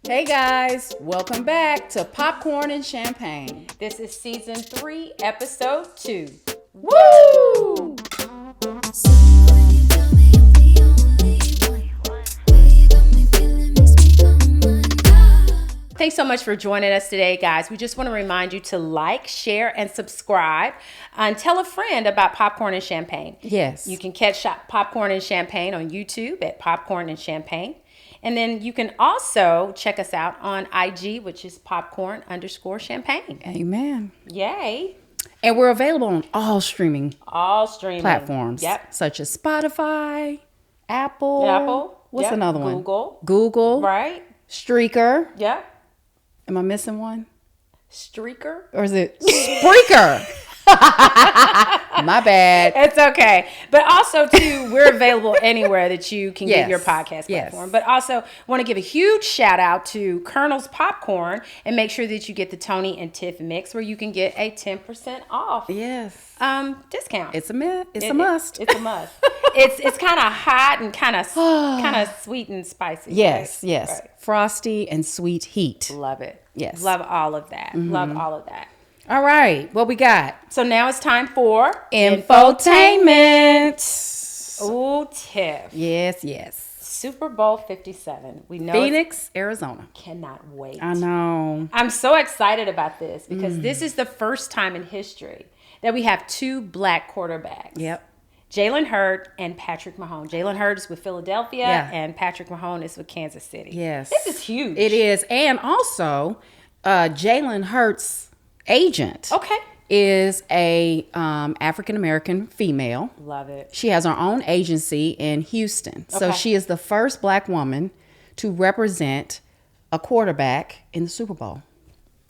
Hey guys, welcome back to Popcorn and Champagne. This is season 3, episode 2. Woo! Thanks so much for joining us today, guys. We just want to remind you to like, share, and subscribe, and tell a friend about Popcorn and Champagne. Yes. You can catch Popcorn and Champagne on YouTube at Popcorn and Champagne. And then you can also check us out on IG, which is popcorn_champagne. Amen. Yay. And we're available on all streaming platforms. Yep. Such as Spotify, Apple. What's Yep. another one? Google. Google. Right. Streaker. Yep. Am I missing one? Streaker. Or is it Spreaker? My bad. It's okay. But also, too, we're available anywhere that you can get your podcast platform. But also, want to give a huge shout out to Colonel's Popcorn and make sure that you get the Toni and Tiff mix where you can get a 10% off discount. It's a must. It's a must. It's kind of hot and kind of sweet and spicy. Yes, right? yes. Right. Frosty and sweet heat. Love it. Yes. Love all of that. Love all of that. All right, what we got? So now it's time for Infotainment. Ooh, Tiff. Yes. Super Bowl 57. We know Phoenix, Arizona. Cannot wait. I know. I'm so excited about this because this is the first time in history that we have 2 black quarterbacks. Yep. Jalen Hurts and Patrick Mahomes. Jalen Hurts is with Philadelphia and Patrick Mahomes is with Kansas City. Yes. This is huge. It is. And also, Jalen Hurts' agent is a African-American female. Love it. She has her own agency in Houston. So she is the first black woman to represent a quarterback in the Super Bowl.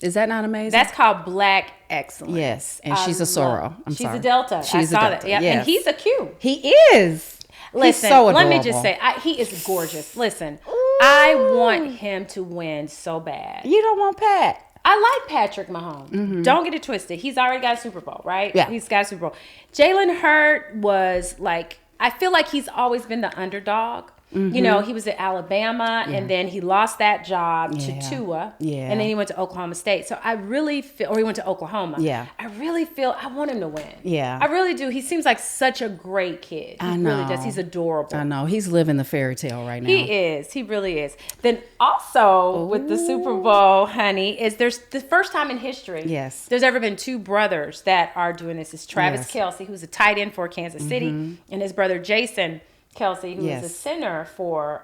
Is that not amazing? That's called black excellence. Yes, and she's a Sorrow. She's a Delta. She's I saw a Delta. that. Yep. Yes. And he's a Q. He is. Listen, He's so adorable. let me just say, he is gorgeous. Listen, I want him to win so bad. You don't want Pat. I like Patrick Mahomes. Don't get it twisted. He's already got a Super Bowl, right? Yeah. He's got a Super Bowl. Jalen Hurts was like, I feel like he's always been the underdog. You know, he was at Alabama and then he lost that job to Tua. Yeah. And then he went to Oklahoma State. So I really feel, or he went to Oklahoma. Yeah. I really feel, I want him to win. Yeah. I really do. He seems like such a great kid. I He know. really does. He's adorable. I know. He's living the fairy tale right now. He is. He really is. Then also with the Super Bowl, honey, there's the first time in history. Yes. There's ever been 2 brothers that are doing this. It's Travis Kelce, who's a tight end for Kansas City, and his brother Jason Kelce, who is the center for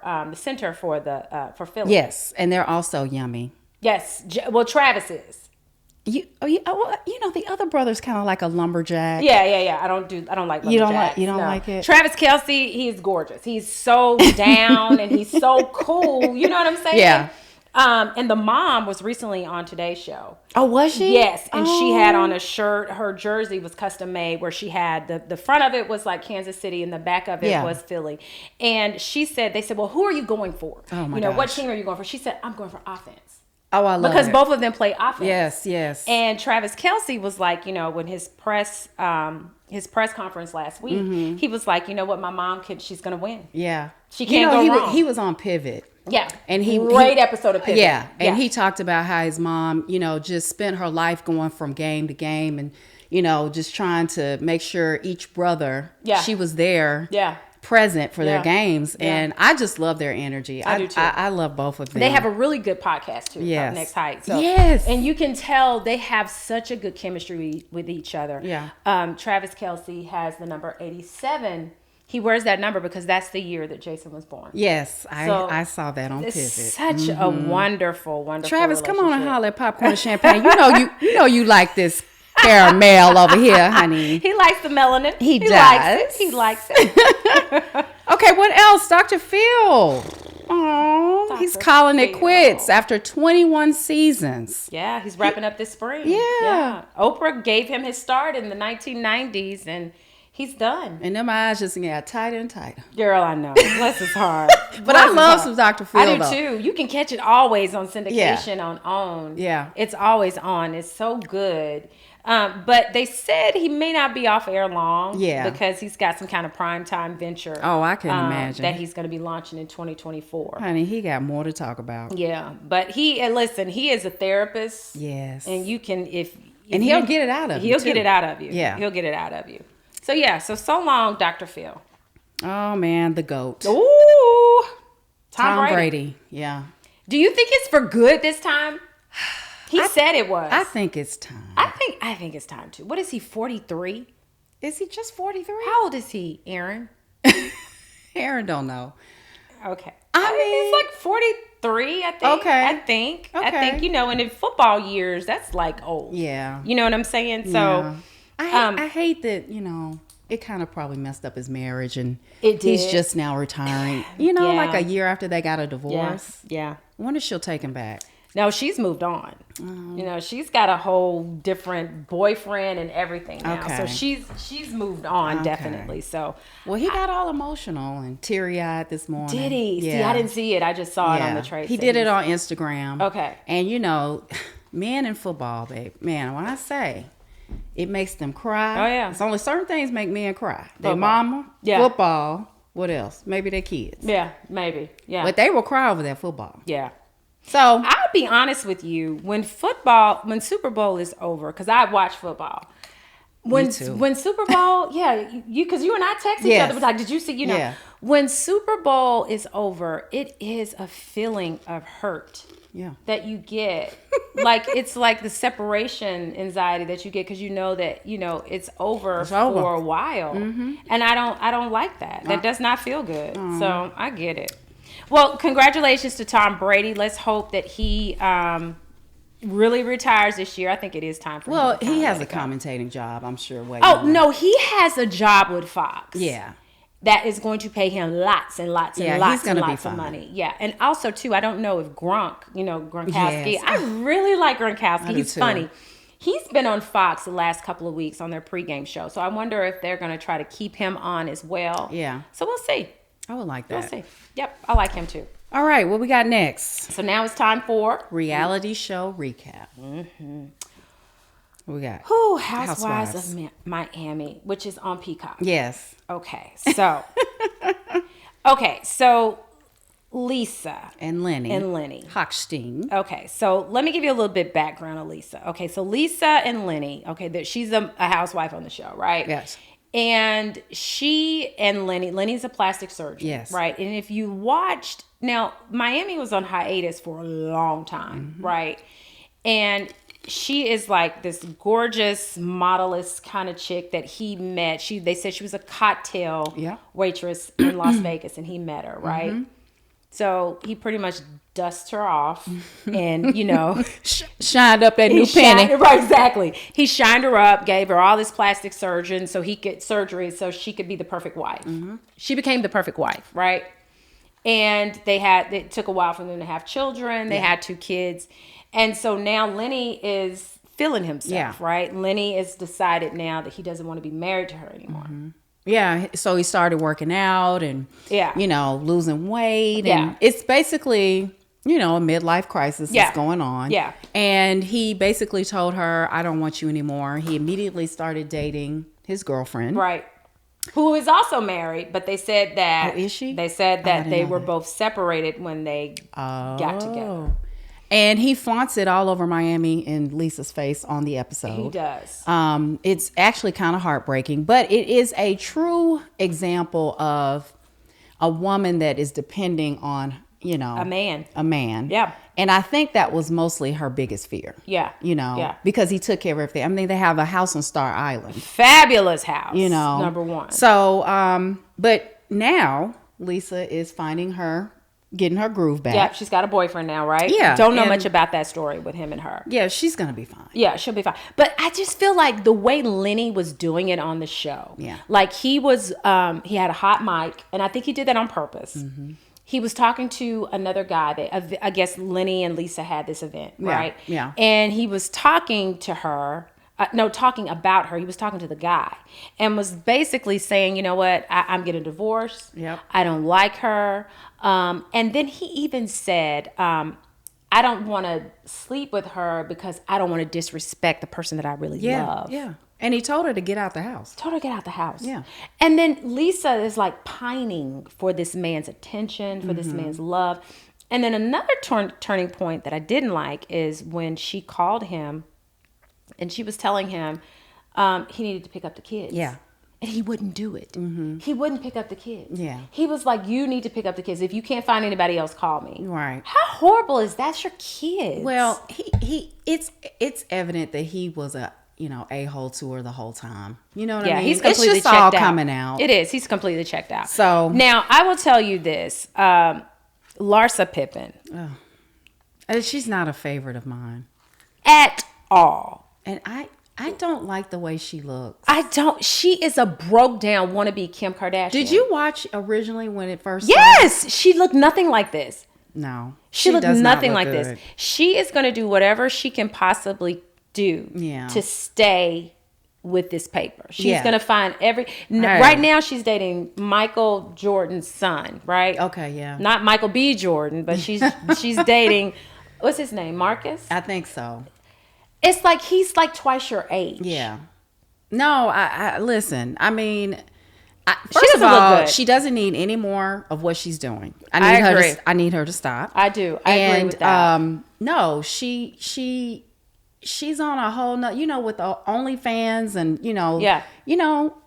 Philly. Yes, and they're also yummy. Yes. Well, Travis is. You know the other brother's kind of like a lumberjack. Yeah. I don't like lumberjacks. You don't like it. Travis Kelce, he's gorgeous. He's so down and he's so cool. You know what I'm saying? Yeah. And the mom was recently on Today's Show. Oh, was she? Yes, and she had on a shirt. Her jersey was custom made, where she had the front of it was like Kansas City, and the back of it was Philly. And they said, well, who are you going for? Oh my gosh. What gosh. team are you going for? She said, I'm going for offense. Oh, I love because it. both of them play offense. Yes. And Travis Kelce was like, when his press conference last week, he was like, you know what, my mom she's gonna win. Yeah, she can't go wrong. He was on Pivot. Yeah, and great episode of Pivot. Yeah, and he talked about how his mom, just spent her life going from game to game, and just trying to make sure each brother, she was there, present for their games, and I just love their energy. I do too. I love both of them. They have a really good podcast too. Yes. Next Height. So, and you can tell they have such a good chemistry with each other. Yeah. Travis Kelce has the number 87. He wears that number because that's the year that Jason was born. Yes, I saw that on Pivot. It's such a wonderful Travis, come on and holler at Popcorn and Champagne. You know you like this caramel over here, honey. He likes the melanin. He does. He likes it. Okay, what else? Dr. Phil. Oh, he's calling it quits after 21 seasons. Yeah, he's wrapping up this spring. Yeah. Oprah gave him his start in the 1990s, and he's done. And them eyes just got tighter and tighter. Girl, I know. Bless his heart. But I love some Dr. Phil, I do too. You can catch it always on syndication on OWN. Yeah. It's always on. It's so good. But they said he may not be off air long. Yeah. Because he's got some kind of primetime venture. Oh, I can imagine. That he's going to be launching in 2024. Honey, he got more to talk about. Yeah. But he is a therapist. Yes. And you can, and he'll get it out of you. He'll get it out of you. Yeah. He'll get it out of you. So, yeah. So long, Dr. Phil. Oh, man. The GOAT. Ooh. Tom Brady. Yeah. Do you think it's for good this time? He said it was. I think it's time. I think it's time too. What is he, 43? Is he just 43? How old is he, Aaron? Aaron don't know. Okay. I mean, he's like 43, I think. Okay. I think, and in football years, that's like old. Yeah. You know what I'm saying? So, I hate that, it kind of probably messed up his marriage, and it did. He's just now retiring. Like a year after they got a divorce. Yeah. I wonder if she'll take him back. No, she's moved on. She's got a whole different boyfriend and everything now. Okay. So she's moved on, definitely. So he got all emotional and teary-eyed this morning. Did he? Yeah. See, I didn't see it. I just saw it on the trade. He did it on Instagram. Okay. And men in football, babe. Man, when I say it makes them cry. Oh yeah. It's only certain things make men cry. Their mama, football. What else? Maybe their kids. Yeah, maybe. Yeah. But they will cry over that football. Yeah. So I'll be honest with you, when Super Bowl is over, because I watch football. When Super Bowl, because you and I text each other, like, did you see? When Super Bowl is over, it is a feeling of hurt. Yeah. That you get, like it's like the separation anxiety that you get because you know that it's over for a while, and I don't like that. That does not feel good. So I get it. Well, congratulations to Tom Brady. Let's hope that he really retires this year. I think it is time for him. Well, he has a commentating job, I'm sure. No, he has a job with Fox. Yeah. That is going to pay him lots and lots and lots and lots of money. Yeah. And also, too, I don't know if Gronkowski. Yes. I really like Gronkowski. He's funny. He's been on Fox the last couple of weeks on their pregame show. So I wonder if they're going to try to keep him on as well. Yeah. So we'll see. I would like that. We'll see. Yep. I like him, too. All right. What we got next? So now it's time for reality show recap. Mm-hmm. What we got? Housewives of Miami, which is on Peacock. Yes. Okay. So, Lisa and Lenny Hochstein. Okay, so let me give you a little bit background on Lisa. Okay, so Lisa and Lenny. Okay, she's a housewife on the show, right? Yes. And she and Lenny's a plastic surgeon. Yes. Right. And if you watched, now Miami was on hiatus for a long time, right? And she is like this gorgeous modelist kind of chick that he met. They said she was a cocktail waitress in Las Vegas, and he met her, right? Mm-hmm. So he pretty much dusts her off and, shined up that new penny. Right, exactly. He shined her up, gave her all this plastic surgery so he could surgery so she could be the perfect wife. Mm-hmm. She became the perfect wife, right? And it took a while for them to have children. They had 2 kids. And so now Lenny is feeling himself, right? Lenny has decided now that he doesn't want to be married to her anymore. Mm-hmm. Yeah, so he started working out and, losing weight. And it's basically, a midlife crisis that's going on. Yeah. And he basically told her, I don't want you anymore. He immediately started dating his girlfriend. Right. Who is also married, but they said that... Oh, is she? They said that they were both separated when they got together. And he flaunts it all over Miami in Lisa's face on the episode. He does. It's actually kind of heartbreaking, but it is a true example of a woman that is depending on, a man. Yeah. And I think that was mostly her biggest fear. Yeah. Because he took care of everything. I mean, they have a house on Star Island. Fabulous house. Number one. So, but now Lisa is getting her groove back. Yeah, she's got a boyfriend now, right? Yeah. Don't know much about that story with him and her. Yeah, she's going to be fine. Yeah, she'll be fine. But I just feel like the way Lenny was doing it on the show. Yeah. Like he was, he had a hot mic, and I think he did that on purpose. Mm-hmm. He was talking to another guy that, I guess Lenny and Lisa had this event, right? Yeah. And he was talking to her. Talking about her. He was talking to the guy and was basically saying, you know what, I'm getting divorced. Yep. I don't like her. And then he even said, I don't want to sleep with her because I don't want to disrespect the person that I really love. Yeah. And he told her to get out the house. Yeah. And then Lisa is like pining for this man's attention, for this man's love. And then another turning point that I didn't like is when she called him and she was telling him he needed to pick up the kids. Yeah. And he wouldn't do it. He wouldn't pick up the kids. Yeah. He was like, you need to pick up the kids. If you can't find anybody else, call me. Right. How horrible is that? That's your kids. Well, it's evident that he was a-hole to her the whole time. You know what I mean? He's completely it's just all checked out. Coming out. It is. He's completely checked out. So now I will tell you this. Larsa Pippen. She's not a favorite of mine. At all. And I don't like the way she looks. I don't. She is a broke down wannabe Kim Kardashian. Did you watch originally when it first Yes. started? She looked nothing like this. No. She looked nothing like good. this. She is going to do whatever she can possibly do to stay with this paper. She's going to find right now she's dating Michael Jordan's son, right? Okay, yeah. Not Michael B. Jordan, but she's dating, what's his name? Marcus? I think so. It's like he's like twice your age. Yeah. No, I listen. I mean, first of all, she doesn't need any more of what she's doing. I need her to stop. I do. I agree with that. No, she's on a whole nother, with the OnlyFans and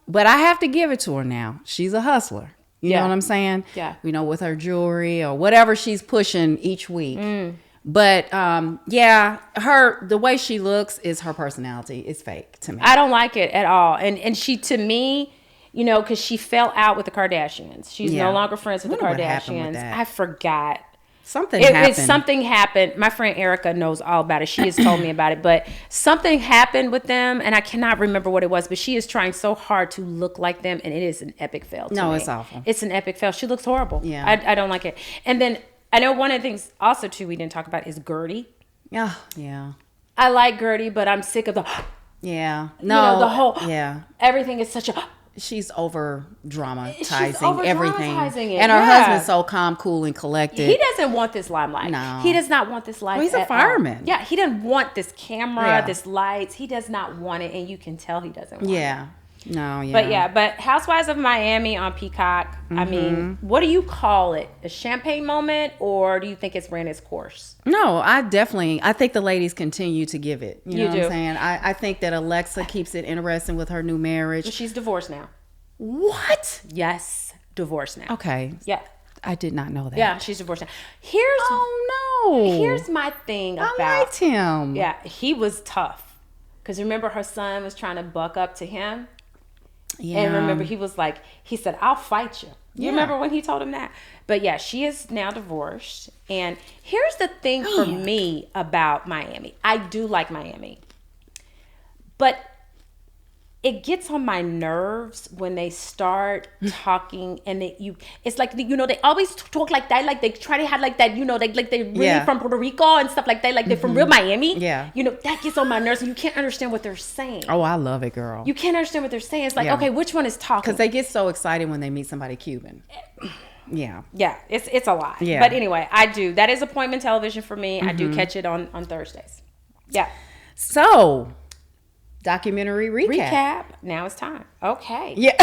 but I have to give it to her now. She's a hustler. You know what I'm saying? Yeah. With her jewelry or whatever she's pushing each week. But the way she looks is her personality. It's fake to me. I don't like it at all. And she, to me, because she fell out with the Kardashians. She's no longer friends with the Kardashians. I forgot. Something happened. Something happened. My friend Erica knows all about it. She has told me about it. But something happened with them, and I cannot remember what it was. But she is trying so hard to look like them, and it is an epic fail to me. It's awful. It's an epic fail. She looks horrible. Yeah. I don't like it. And then I know one of the things also, too, we didn't talk about is Gertie. Yeah. Yeah. I like Gertie, but I'm sick of the... Yeah. No. The whole... Yeah. Everything is such a... She's over dramatizing everything. It. And her husband's so calm, cool, and collected. He doesn't want this limelight. No. He does not want this life. Well, he's a fireman. All. Yeah, he doesn't want this camera, this lights. He does not want it, and you can tell he doesn't want it. No, yeah. But Housewives of Miami on Peacock, I mean, what do you call it? A champagne moment, or do you think it's ran its course? No, I think the ladies continue to give it. You know what I'm saying? I think that Alexa keeps it interesting with her new marriage. She's divorced now. What? Yes, divorced now. Okay. Yeah. I did not know that. Yeah, she's divorced now. Here's my thing about... I liked him. Yeah, he was tough. Because remember her son was trying to buck up to him? Yeah. And remember, he said, I'll fight you. You remember when he told him that? But yeah, she is now divorced. And here's the thing for me about Miami. I do like Miami. But it gets on my nerves when they start talking and it's like, they always talk like that. Like they try to have like that, like they're really from Puerto Rico and stuff like that. Like they're from real Miami. Yeah. That gets on my nerves and you can't understand what they're saying. Oh, I love it, girl. You can't understand what they're saying. It's like, okay, which one is talking? Because they get so excited when they meet somebody Cuban. Yeah. Yeah, it's a lot. Yeah. But anyway, I do. That is appointment television for me. I do catch it on Thursdays. Yeah. So... documentary recap. Now it's time. Okay. Yeah.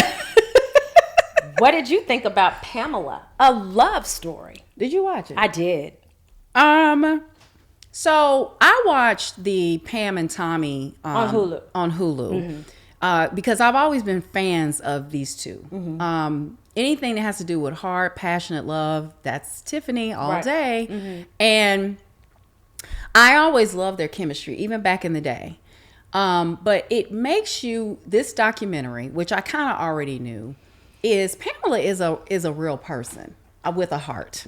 What did you think about Pamela? A love story. Did you watch it? I did. So I watched the Pam and Tommy on Hulu. Because I've always been fans of these two. Anything that has to do with hard, passionate love, that's Tiffany all day. And I always loved their chemistry, even back in the day. But it makes this documentary, which I kind of already knew, is Pamela is a real person with a heart.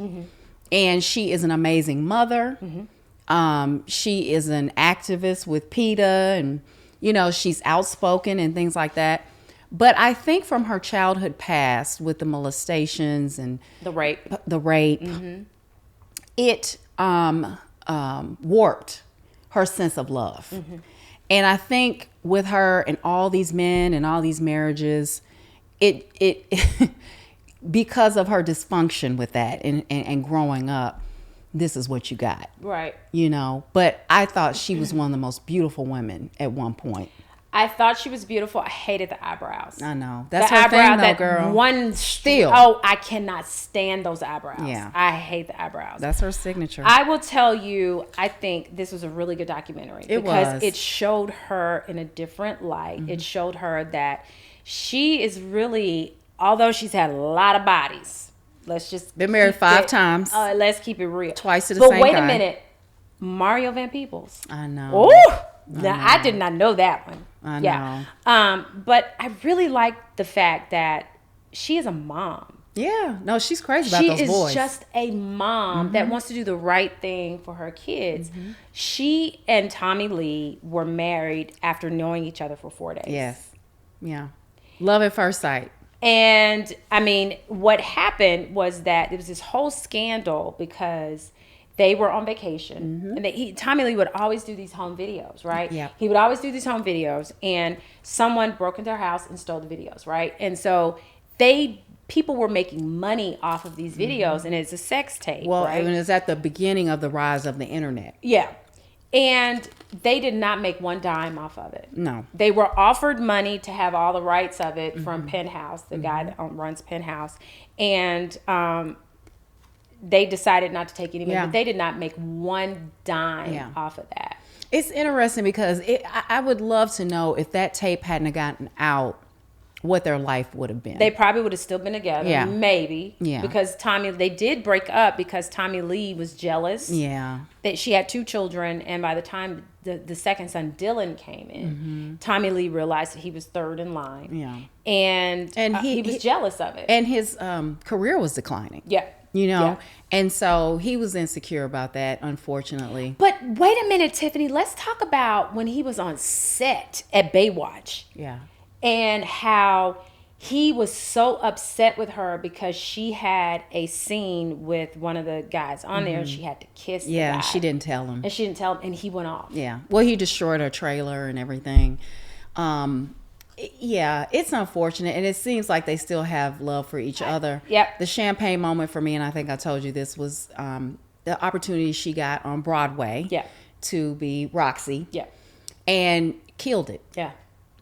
And she is an amazing mother. She is an activist with PETA and, she's outspoken and things like that. But I think from her childhood past with the molestations and the rape, it warped her sense of love. And I think with her and all these men and all these marriages, it because of her dysfunction with that and growing up, this is what you got. Right. You know, but I thought she was one of the most beautiful women at one point. I thought she was beautiful. I hated the eyebrows. I know. That's her thing, though, girl. One still. Oh, I cannot stand those eyebrows. Yeah. I hate the eyebrows. That's her signature. I will tell you, I think this was a really good documentary. Because it showed her in a different light. It showed her that she is really, although she's had a lot of bodies. Let's just been married 5 times. Let's keep it real. Twice to the same guy. But wait a minute. Mario Van Peebles. I know. Oh! Now, I did not know that one. I know. Yeah. But I really like the fact that she is a mom. Yeah. No, she's crazy about those boys. She is just a mom that wants to do the right thing for her kids. She and Tommy Lee were married after knowing each other for 4 days. Yes. Yeah. Love at first sight. And, I mean, what happened was that there was this whole scandal because they were on vacation, and Tommy Lee would always do these home videos, right? Yeah. He would always do these home videos, and someone broke into their house and stole the videos, right? And so people were making money off of these videos, and it's a sex tape. Well, right? it was at the beginning of the rise of the internet. Yeah. And they did not make one dime off of it. No. They were offered money to have all the rights of it from Penthouse, the guy that runs Penthouse, and they decided not to take any money, but they did not make one dime off of that. It's interesting because I would love to know if that tape hadn't gotten out, what their life would have been. They probably would have still been together, maybe. Yeah. Because they did break up because Tommy Lee was jealous. Yeah. That she had 2 children, and by the time the second son, Dylan, came in, Tommy Lee realized that he was third in line. Yeah. And he was jealous of it. And his career was declining. Yeah. You know, and so he was insecure about that, unfortunately. But wait a minute, Tiffany. Let's talk about when he was on set at Baywatch. Yeah. And how he was so upset with her because she had a scene with one of the guys on there, and she had to kiss the guy. Yeah, she didn't tell him. And she didn't tell him, and he went off. Yeah. Well, he destroyed her trailer and everything. Yeah, it's unfortunate, and it seems like they still have love for each other. Yep. The champagne moment for me, and I think I told you this, was the opportunity she got on Broadway to be Roxy. Yeah. And killed it. Yeah.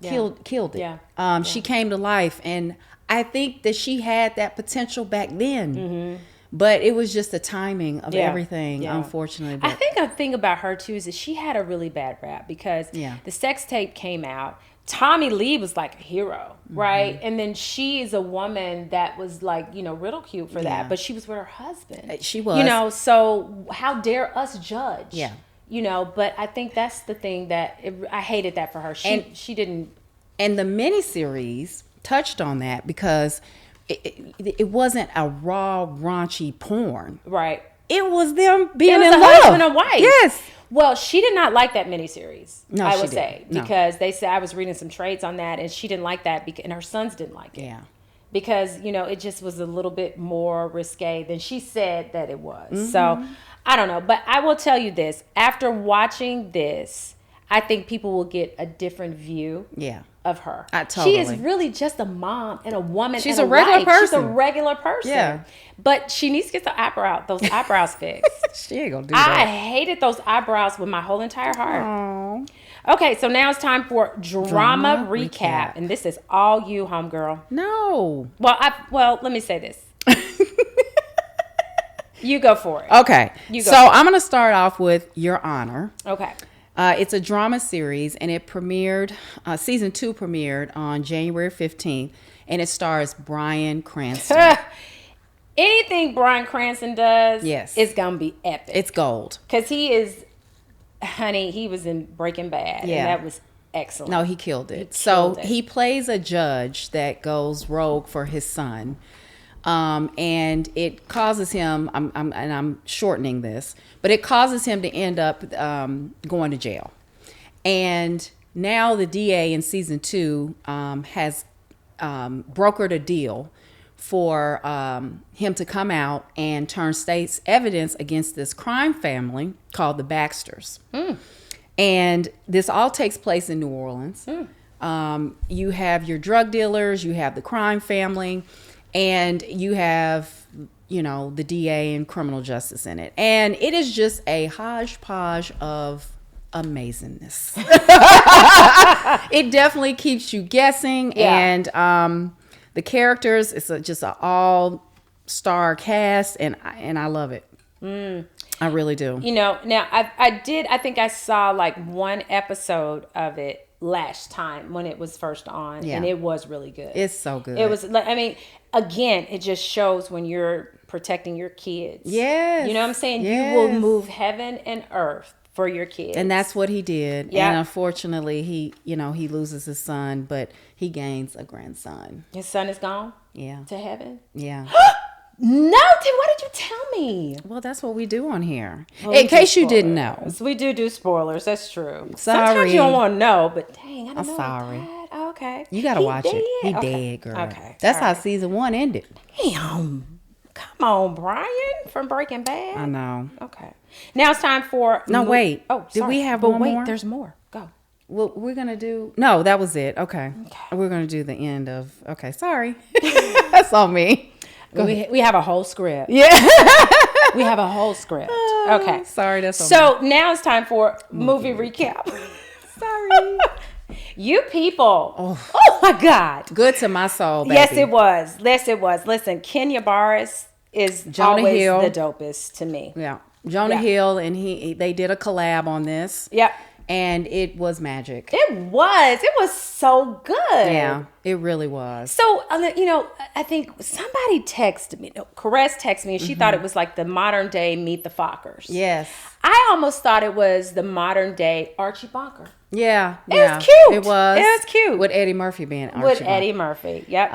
Killed it. Yeah. She came to life, and I think that she had that potential back then. But it was just the timing of everything, unfortunately. But I think a thing about her, too, is that she had a really bad rap because the sex tape came out. Tommy Lee was like a hero, right? And then she is a woman that was like, ridiculed for that. But she was with her husband. She was. So how dare us judge? Yeah. But I think that's the thing that I hated that for her. She didn't. And the miniseries touched on that because it wasn't a raw, raunchy porn. Right. It was them being in love. Husband and wife. Yes. Well, she did not like that miniseries. No, I she would didn't. say because they said I was reading some trades on that, and she didn't like that, and her sons didn't like it. Yeah. Because it just was a little bit more risque than she said that it was. So I don't know, but I will tell you this: after watching this, I think people will get a different view. Of her. Totally. She is really just a mom and a woman. She's and a regular person. She's a regular person. Yeah. But she needs to get those eyebrows fixed. She ain't gonna do that. I hated those eyebrows with my whole entire heart. Aww. Okay, so now it's time for drama recap. And this is all you, homegirl. No. Well, let me say this. You go for it. Okay. I'm going to start off with Your Honor. Okay. It's a drama series, and it premiered, season 2 premiered on January 15th, and it stars Bryan Cranston. Anything Bryan Cranston does is going to be epic. It's gold. Because he was in Breaking Bad, and that was excellent. No, he killed it. He plays a judge that goes rogue for his son. And it causes him, I'm shortening this, but it causes him to end up going to jail. And now the DA in season 2 has brokered a deal for him to come out and turn state's evidence against this crime family called the Baxters. And this all takes place in New Orleans. You have your drug dealers, you have the crime family, and you have the DA and criminal justice in it. And it is just a hodgepodge of amazingness. It definitely keeps you guessing. Yeah. And the characters, it's just an all-star cast, and I love it. I really do. Now I think I saw like one episode of it last time when it was first on, and it was really good. It's so good. It was again, it just shows when you're protecting your kids. Yes. You know what I'm saying? Yes. You will move heaven and earth for your kids. And that's what he did. Yeah. And unfortunately, he loses his son, but he gains a grandson. His son is gone? Yeah. To heaven? Yeah. No, Tim, why did you tell me? Well, that's what we do on here. In case you didn't know. We do spoilers. That's true. Sorry. Sometimes you don't want to know, but dang, I don't know. I'm sorry. Oh, okay. You got to watch it. He dead, girl. Okay. That's how season 1 ended. Damn. Come on, Brian from Breaking Bad. I know. Okay. Now it's time for... No, wait. Oh, sorry. Did we have one more? There's more. Go. Well, we're going to do... No, that was it. Okay. We're going to do the end of... Okay, sorry. That's on me. We have a whole script. Yeah. We have a whole script. Okay. Sorry, that's so now it's time for movie recap. Sorry. You people. Oh my God. Good to my soul, baby. Yes, it was. Yes, it was. Listen, Kenya Barris is always the dopest to me. Yeah. Jonah Hill, and they did a collab on this. Yeah. And it was magic. It was so good. Yeah, it really was. So, I think somebody texted me, Caress texted me, and she thought it was like the modern day Meet the Fockers. Yes. I almost thought it was the modern day Archie Bunker. Yeah. It was cute. It was. It was cute. With Eddie Murphy being Archie With Bunker. Eddie Murphy, yep.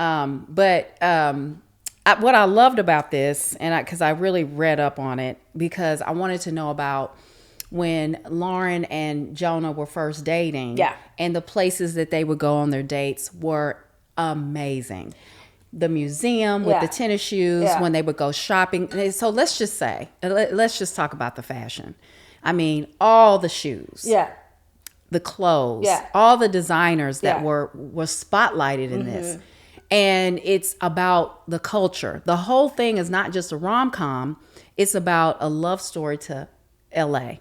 What I loved about this, and because I really read up on it, because I wanted to know about when Lauren and Jonah were first dating. Yeah. And the places that they would go on their dates were amazing. The museum with the tennis shoes, when they would go shopping. So let's just talk about the fashion. I mean, all the shoes. Yeah. The clothes. Yeah. All the designers that were spotlighted in this. And it's about the culture. The whole thing is not just a rom-com. It's about a love story to LA.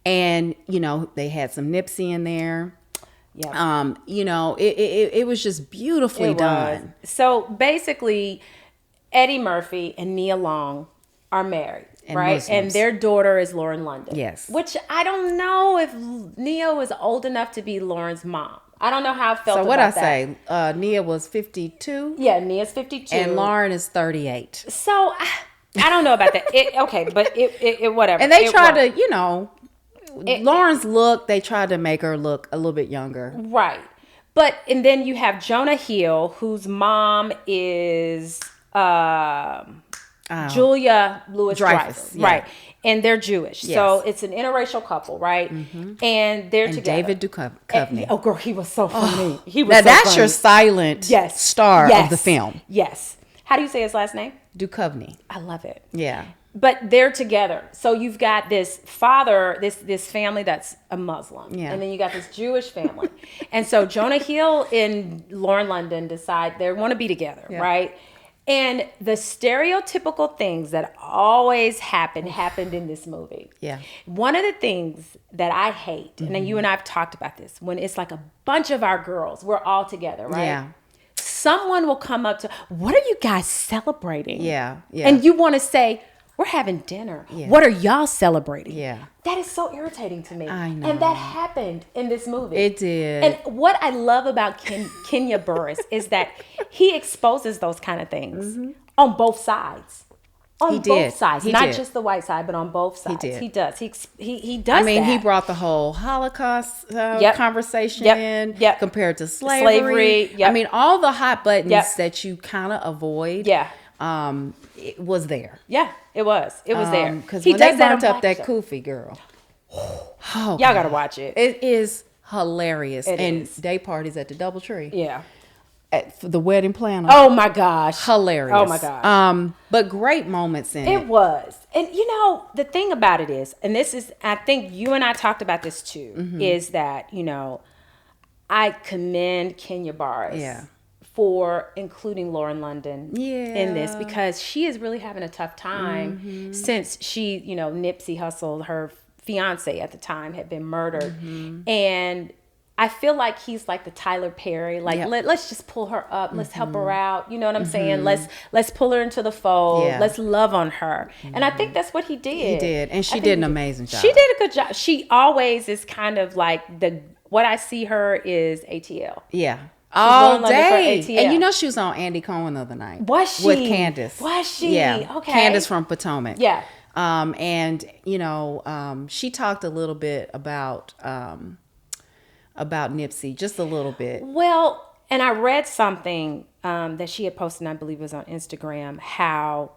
And, they had some Nipsey in there. Yeah. It was just beautifully done. So basically, Eddie Murphy and Nia Long are married, right? Muslims. And their daughter is Lauren London. Yes. Which I don't know if Nia was old enough to be Lauren's mom. I don't know how I felt about that. So what I say, Nia was 52? Yeah, Nia's 52. And Lauren is 38. So I don't know about that. But it whatever. And they tried to, Lauren's look, they tried to make her look a little bit younger. Right. And then you have Jonah Hill, whose mom is Julia Louis-Dreyfus. Yeah. Right. And they're Jewish. Yes. So it's an interracial couple, right? Mm-hmm. And they're together. David Duchovny. Oh, girl, he was so funny. He was that's funny. Your silent star of the film. Yes. How do you say his last name? Duchovny. I love it. Yeah. But they're together. So you've got this father, this family that's a Muslim. Yeah. And then you got this Jewish family. And so Jonah Hill and Lauren London decide they want to be together, right? And the stereotypical things that always happened in this movie. Yeah. One of the things that I hate, and then you and I have talked about this, when it's like a bunch of our girls, we're all together, right? Yeah. Someone will come up to, what are you guys celebrating? Yeah. Yeah. And you want to say, we're having dinner. Yeah. What are y'all celebrating? Yeah. That is so irritating to me. I know. And that happened in this movie. It did. And what I love about Kenya Barris is that he exposes those kind of things on both sides. On both sides. Not just the white side, but on both sides. He does. He does. I mean, that. He brought the whole Holocaust conversation in compared to slavery. Yep. I mean, all the hot buttons that you kind of avoid. Yeah. It was there. Yeah, it was. It was there. Because when they burnt up that kufi, girl. Y'all got to watch it. It is hilarious. And day parties at the DoubleTree. Yeah. For the wedding planner. Oh my gosh. Hilarious. Oh my gosh. But great moments in it. It was. And the thing about it is, and this is, I think you and I talked about this too, is that, I commend Kenya Barris for including Lauren London in this, because she is really having a tough time since she, Nipsey Hussle, her fiance at the time, had been murdered. And I feel like he's like the Tyler Perry, like let's just pull her up, let's help her out. You know what I'm saying? Let's pull her into the fold. Let's love on her. And I think that's what he did. He did, and she did an amazing job. She did a good job. She always is kind of like what I see her is ATL. Yeah. All day. And she was on Andy Cohen the other night. Was she? With Candace. Was she? Yeah. Okay. Candace from Potomac. Yeah. And she talked a little bit about Nipsey, just a little bit. Well, and I read something that she had posted, and I believe it was on Instagram, how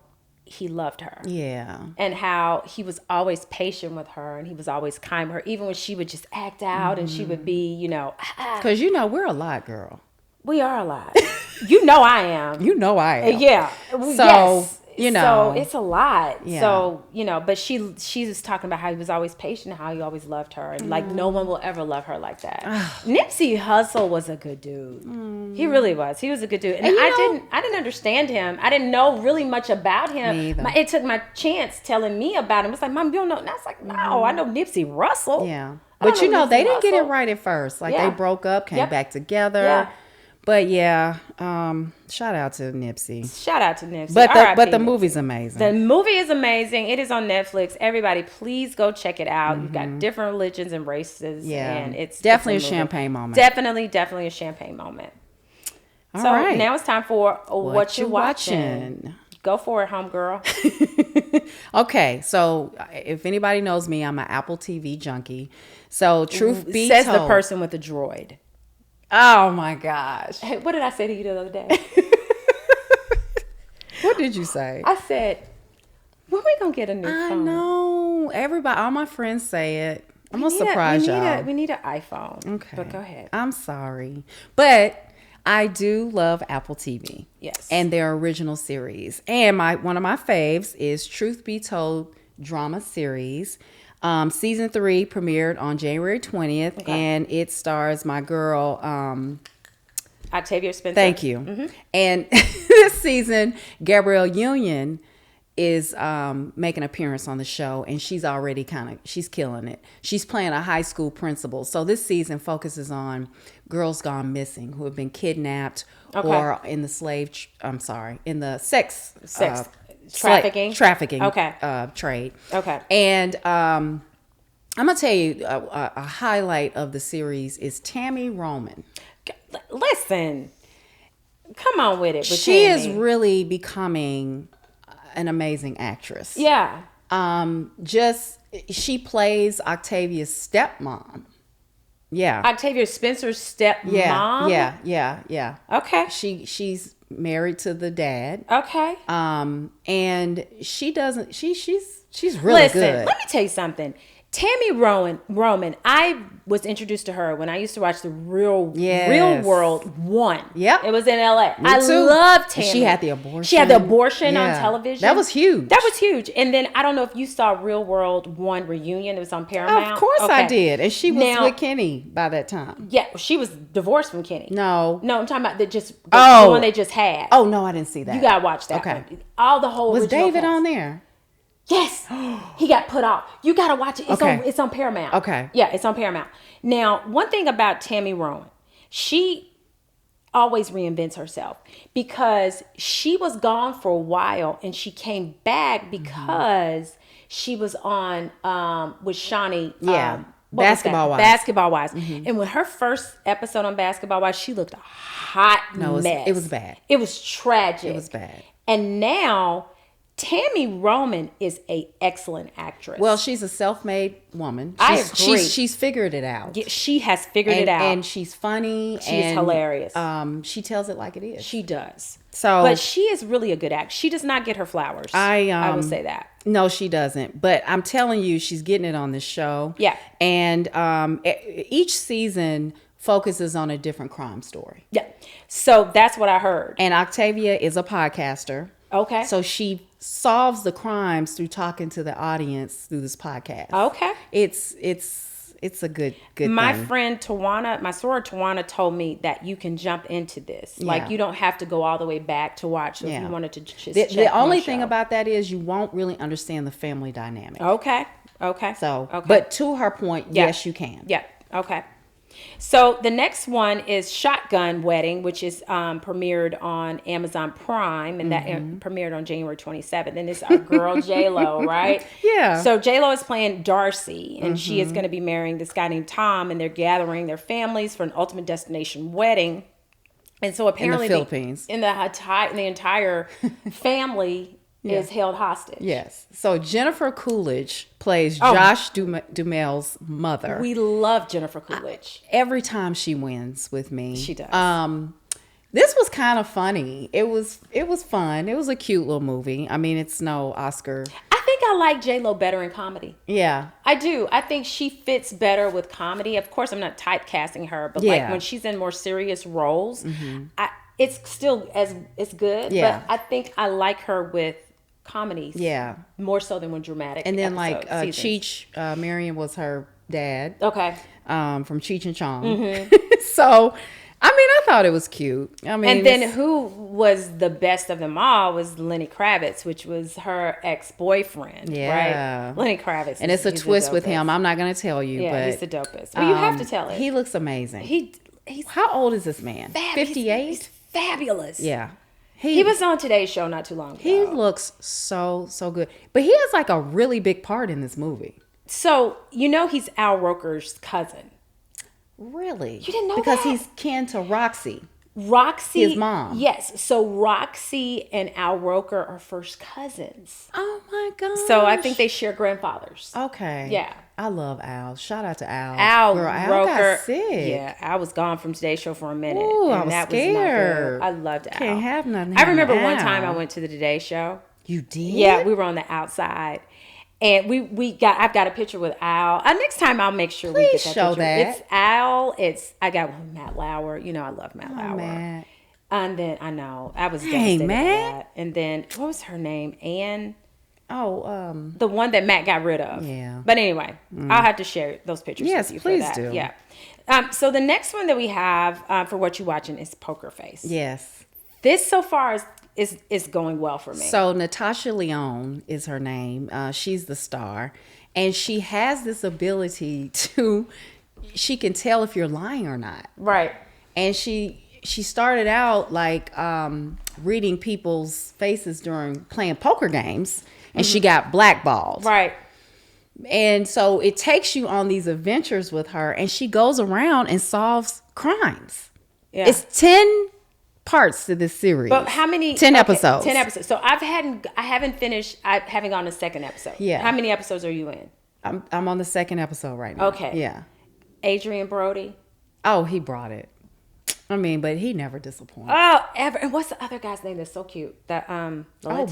he loved her. Yeah. And how he was always patient with her, and he was always kind with her, even when she would just act out and she would be, Because, we're a lot, girl. We are a lot. I am. I am. Yeah. So, yes. So it's a lot. Yeah. So, but she was talking about how he was always patient, how he always loved her. And like, no one will ever love her like that. Nipsey Hussle was a good dude. He really was. He was a good dude. And I didn't understand him. I didn't know really much about him. Me either. It took my chance telling me about him. It's like, Mom, you don't know. And I was like, no, I know Nipsey Russell. Yeah. But they didn't get it right at first. Like they broke up, came back together. Yeah. But shout out to Nipsey. But the movie's amazing. The movie is amazing. It is on Netflix. Everybody, please go check it out. You've got different religions and races. Yeah. And it's definitely a champagne moment. Definitely a champagne moment. All right. Now it's time for What You Watchin'. Go for it, homegirl. Okay, so if anybody knows me, I'm an Apple TV junkie. So truth be says told, the person with the droid. Oh my gosh. Hey, what did I say to you the other day? What did you say? I said, when we gonna get a new phone? I know. Everybody, all my friends say it. I'm gonna surprise y'all. We need an iPhone. Okay. But go ahead. I'm sorry. But I do love Apple TV. Yes. And their original series. And one of my faves is Truth Be Told drama series. Season 3 premiered on January 20th, and it stars my girl, Octavia Spencer. Thank you. And this season, Gabrielle Union is making an appearance on the show, and she's already she's killing it. She's playing a high school principal. So this season focuses on girls gone missing who have been kidnapped or in the in the sex trafficking trade. Okay. And I'm gonna tell you a highlight of the series is Tammy Roman. Listen, come on with it. She is really becoming an amazing actress. Yeah. She plays Octavia's stepmom. Yeah. Octavia Spencer's stepmom. Yeah. Okay. She's married to the dad. Okay. And she's really good. Let me tell you something. Tammy Roman, I was introduced to her when I used to watch the Real World 1. Yep. It was in LA. Me too. Love Tammy. And she had the abortion. On television. That was huge. And then I don't know if you saw Real World 1 Reunion. It was on Paramount. Of course I did. And she was with Kenny by that time. Yeah, she was divorced from Kenny. No, I'm talking about the one they just had. Oh, no, I didn't see that. You got to watch that one. All the whole Was David cast. on there? Yes, he got put off. You got to watch it. It's on Paramount. Okay. Yeah, it's on Paramount. Now, one thing about Tammy Rowan, she always reinvents herself because she was gone for a while and she came back because she was on with Shawnee. Basketball Wives. Basketball Wives. And when her first episode on Basketball Wives, she looked a hot mess. It was bad. It was tragic. It was bad. And now Tammy Roman is an excellent actress. Well, she's a self-made woman. I agree. She's figured it out. Yeah, she has figured it out. And she's funny. She's hilarious. She tells it like it is. She does. But she is really a good actress. She does not get her flowers. I will say that. No, she doesn't. But I'm telling you, she's getting it on this show. Yeah. And each season focuses on a different crime story. Yeah. So that's what I heard. And Octavia is a podcaster. Okay. So she solves the crimes through talking to the audience through this podcast. Okay. It's It's a good my thing. friend Tawana, my soror Tawana told me that you can jump into this. Like, you don't have to go all the way back to watch. So if you wanted to just the only thing about that is you won't really understand the family dynamic. Okay. So, but to her point, yes, you can. Yeah. Okay. So the next one is Shotgun Wedding, which is premiered on Amazon Prime, and that premiered on January 27th. And it's our girl J-Lo, right? Yeah. So J-Lo is playing Darcy, and she is going to be marrying this guy named Tom, and they're gathering their families for an ultimate destination wedding. And so apparently in the Philippines, the entire family is held hostage. Yes. So Jennifer Coolidge plays Josh Duhamel's mother. We love Jennifer Coolidge. Every time she wins with me. She does. This was kind of funny. It was fun. It was a cute little movie. I mean, it's no Oscar. I think I like J-Lo better in comedy. Yeah. I do. I think she fits better with comedy. Of course, I'm not typecasting her, but like when she's in more serious roles, it's still it's good. Yeah. But I think I like her with comedies. Yeah. More so than when dramatic. And then Cheech Marion was her dad. Okay. From Cheech and Chong. So, I mean, I thought it was cute. I mean, and then who was the best of them all was Lenny Kravitz, which was her ex-boyfriend. Yeah. Right? Lenny Kravitz. And it's a twist with him. I'm not going to tell you. Yeah, but he's the dopest. Well, you have to tell it. He looks amazing. He's how old is this man? 58? He's fabulous. Yeah. He was on Today's Show not too long ago. He looks so good. But he has like a really big part in this movie. So, he's Al Roker's cousin. Really? You didn't know because that? He's kin to Roxy. His mom. Yes. So Roxy and Al Roker are first cousins. Oh my gosh. So I think they share grandfathers. Okay. Yeah. I love Al. Shout out to Al. Al Roker. Al got sick. Yeah, I was gone from Today's Show for a minute. Ooh, I was scared. I loved Al. Can't have nothing. I remember one time I went to the Today Show. You did? Yeah, we were on the outside. And I've got a picture with Al. Next time I'll make sure we get that show picture. That. It's Al. I got Matt Lauer. I love Matt Lauer. Matt. And then I know I was devastated by that. And then what was her name? Anne. Oh, the one that Matt got rid of. Yeah. But anyway, I'll have to share those pictures with you. Please for that. do. Yeah. So the next one that we have for What You Watching is Poker Face. Yes. This so far is going well for me. So Natasha Lyonne is her name. She's the star, and she has this ability she can tell if you're lying or not. Right. And she started out like reading people's faces during playing poker games, and she got blackballed. Right. And so it takes you on these adventures with her, and she goes around and solves crimes. Yeah. It's 10 parts to this series. But how many? 10 episodes. 10 episodes. So I haven't finished. I haven't gone to the second episode. Yeah. How many episodes are you in? I'm on the second episode right now. Okay. Yeah. Adrian Brody. Oh, he brought it. I mean, but he never disappoints. Oh, ever. And what's the other guy's name that's so cute? The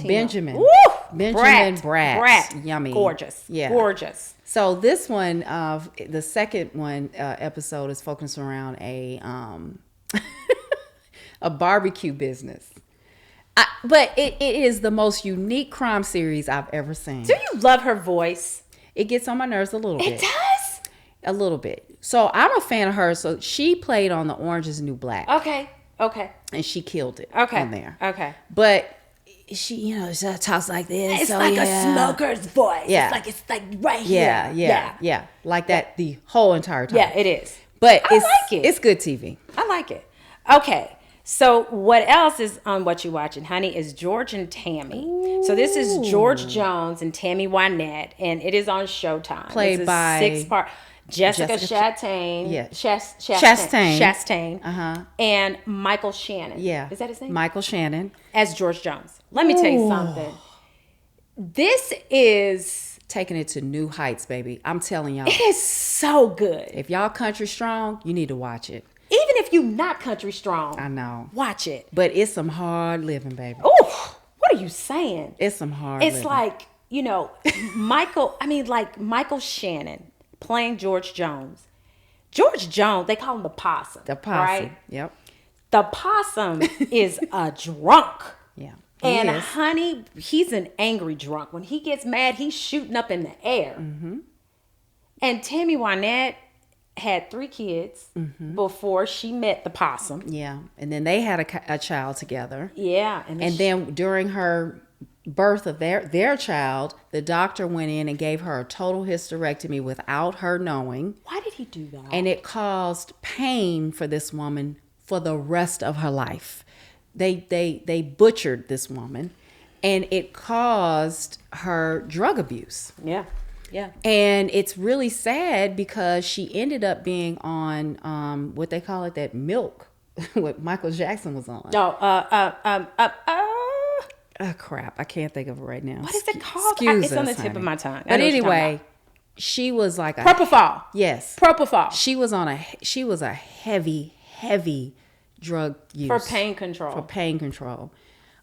Benjamin. Woo! Benjamin Bratt. Yummy. Gorgeous. Yeah. Gorgeous. So this one, the second one episode is focused around a barbecue business. But it is the most unique crime series I've ever seen. Do you love her voice? It gets on my nerves a little bit. It does? A little bit. So I'm a fan of her. So she played on The Orange is the New Black. Okay. And she killed it. Okay. On there. Okay. But she, she talks like this. It's like a smoker's voice. Yeah. It's like right here. Yeah. Like that the whole entire time. Yeah, it is. But I like it. It's good TV. I like it. Okay. So what else is on What You Watching, honey, is George and Tammy. Ooh. So this is George Jones and Tammy Wynette, and it is on Showtime. Played by 6-part. Jessica Chastain. Yeah. Chastain. Uh-huh. And Michael Shannon. Yeah. Is that his name? Michael Shannon. As George Jones. Let me tell you something. This is... taking it to new heights, baby. I'm telling y'all. It is so good. If y'all country strong, you need to watch it. Even if you're not country strong. I know. Watch it. But it's some hard living, baby. Oh, what are you saying? It's some hard living. It's like, Michael Shannon playing George Jones. George Jones, they call him the possum. The possum. Right? Yep. The possum is a drunk. Yeah. And honey, he's an angry drunk. When he gets mad, he's shooting up in the air. Mm-hmm. And Tammy Wynette had 3 kids before she met the possum. Yeah. And then they had a child together. Yeah. And then during her birth of their child, the doctor went in and gave her a total hysterectomy without her knowing. Why did he do that? And it caused pain for this woman for the rest of her life. They butchered this woman, and it caused her drug abuse. Yeah. Yeah. And it's really sad because she ended up being on what they call it, that milk, what Michael Jackson was on. Oh, crap. I can't think of it right now. What is it called? It's on the tip of my tongue. But anyway, she was like Propofol. Yes. Propofol. She was a heavy drug use. For pain control.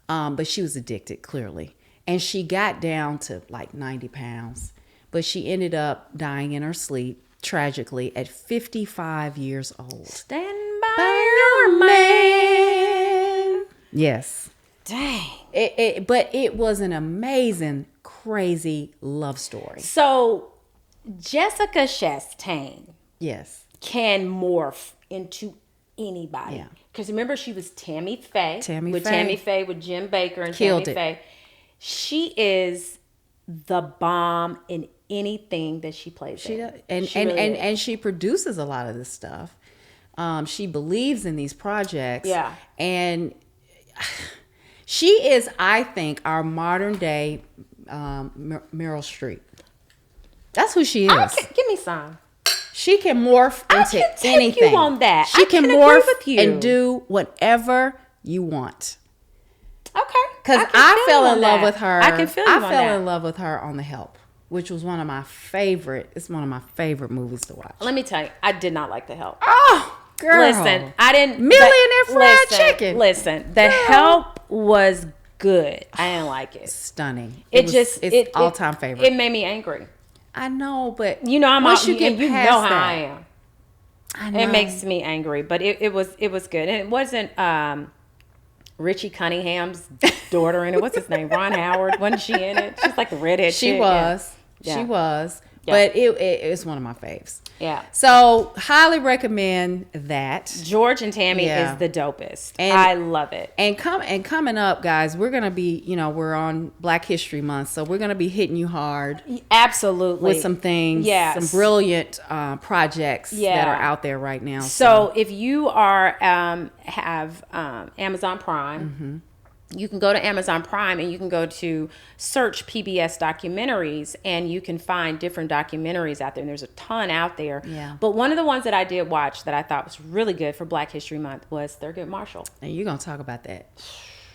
But she was addicted, clearly. And she got down to like 90 pounds. But she ended up dying in her sleep, tragically, at 55 years old. Stand by your man. Yes. Dang. But it was an amazing, crazy love story. So Jessica Chastain, yes, can morph into anybody. Yeah. Because remember, she was Tammy Faye. Tammy Faye, with Jim Baker and Killed Tammy Faye. She is the bomb in anything that she plays. She does. And she produces a lot of this stuff. She believes in these projects. Yeah. And she is, I think, our modern day Meryl Streep. That's who she is. Give me some. She can morph into anything. You on that. She can morph and do whatever you want. Okay. Because I fell in love with her. I can feel you on that. I fell in love with her on The Help, which was one of my favorite. It's one of my favorite movies to watch. Let me tell you, I did not like The Help. Oh, girl. Listen, I didn't. Millionaire Fried Chicken. Listen, The Help was good. I didn't like it. Stunning. It's all-time favorite. It made me angry. I know, but once you get past how that, I am. I know. It makes me angry, but it was good, and it wasn't Richie Cunningham's daughter in it. What's his name? Ron Howard. Wasn't she in it? She's like the redhead. She chick. was. Yeah. She was. Yeah. But it's one of my faves. Yeah. So highly recommend that. George and Tammy is the dopest. And I love it. And coming up, guys, we're gonna be, we're on Black History Month, so we're gonna be hitting you hard. Absolutely. With some things, yes. some brilliant projects that are out there right now. So if you are have Amazon Prime. You can go to Amazon Prime and you can go to search PBS documentaries, and you can find different documentaries out there. And there's a ton out there. Yeah. But one of the ones that I did watch that I thought was really good for Black History Month was Thurgood Marshall. And you're going to talk about that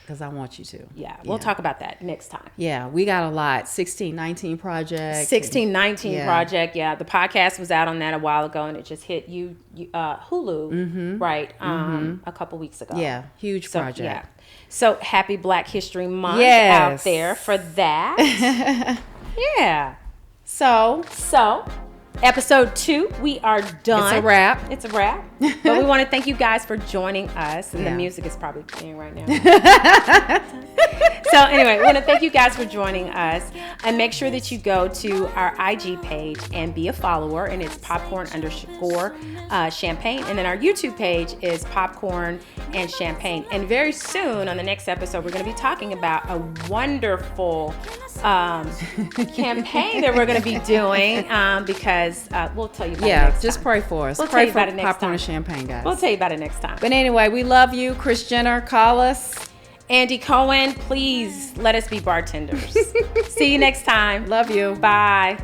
because I want you to. Yeah, we'll talk about that next time. Yeah, we got a lot. 1619 Project. 1619 Project, yeah. The podcast was out on that a while ago, and it just hit Hulu, right, a couple weeks ago. Yeah, huge project. Yeah. So happy Black History Month out there for that. Yeah. So episode 2, we are done. It's a But wrap. we want to thank you guys for joining us. And the music is probably playing right now. So anyway, we want to thank you guys for joining us. And make sure that you go to our IG page and be a follower. And it's popcorn_champagne. And then our YouTube page is popcorn and champagne. And very soon on the next episode, we're going to be talking about a wonderful campaign that we're going to be doing because we'll tell you about it next time. Just pray for us. We'll pray tell you for about it next popcorn time. and champagne, guys. We'll tell you about it next time. But anyway, we love you. Kris Jenner, call us. Andy Cohen, please let us be bartenders. See you next time. Love you. Bye.